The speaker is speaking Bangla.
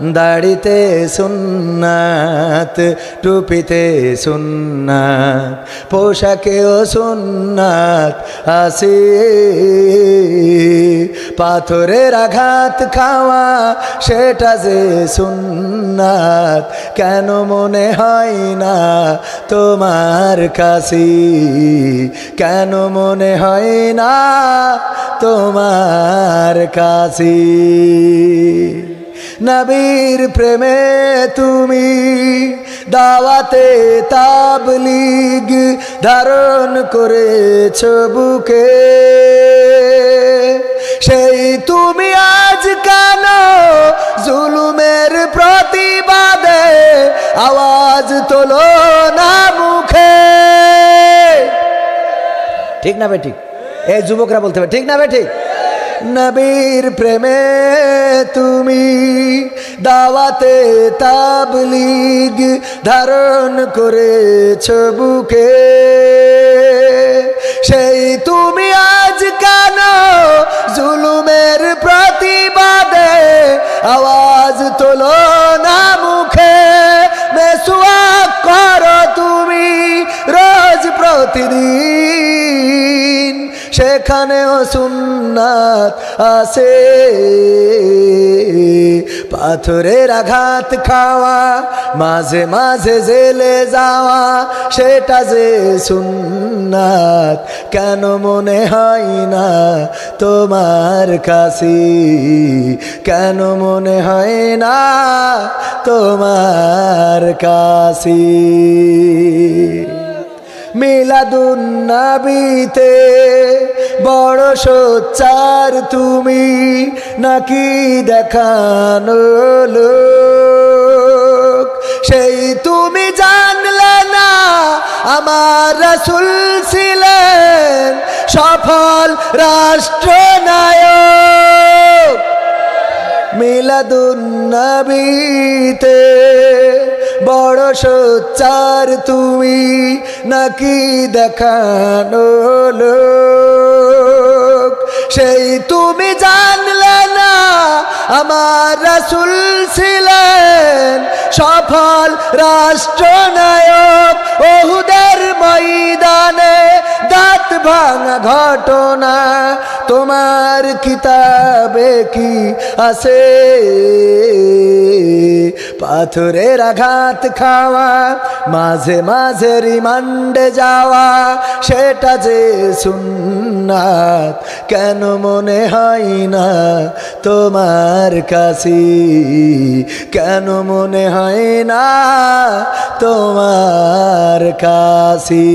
দাড়িতে সুন্নাত, টুপিতে সুন্নাত, পোশাকেও সুন্নাত আছে। পাথরের আঘাত খাওয়া সেটা যে সুন্নাত, কেন মনে হয় না তোমার কাছে? কেন মনে হয় না তোমার কাছে? নবীর প্রেমে তুমি দাওয়াতে তাবলীগ ধারণ করেছ বুকে, সেই তুমি আজ কেন জুলুমের প্রতিবাদে আওয়াজ তোলো না মুখে? ঠিক না বেঠিক? এই যুবকরা বলতে হবে ঠিক না বেঠিক? নবীর প্রেমে তুমি দাওয়াতে তাবলীগ ধারণ করেছ বুকে, সেই তুমি আজ কেন জুলুমের প্রতিবাদে আওয়াজ তোলো না মুখে? মেসওয়াক করো তুমি রোজ প্রতিদিন, সেখানেও সুন্নাত আছে। পাথরের আঘাত খাওয়া, মাঝে মাঝে জেলে যাওয়া, সেটা যে সুন্নাত, কেন মনে হয় না তোমার কাছে? কেন মনে হয় না তোমার কাছে? মিলাদুন নবীতে বড় সোচ্চার তুমি, নাকি দেখানো লোক? সেই তুমি জানলে না আমার রাসূল ছিলেন সফল রাষ্ট্রনায়ক। মিলাদুন নবীতে বড় সোচ্চার তুমি, নাকি দেখানো লোক? সেই তুমি জানলে না আমার রাসূল ছিলেন সফল রাষ্ট্রনায়ক। ওহুদের ময়দানে দাঁত ভাঙা ঘটনা তোমার কিতাবে কি আছে? পাথরের আঘাত খাওয়া, মাঝে মাঝে রিমান্ডে যাওয়া, সেটা যে সুন্নাত, কেন মনে হয় না তোমার কাছে? কেন মনে হয় না তোমার কাছে?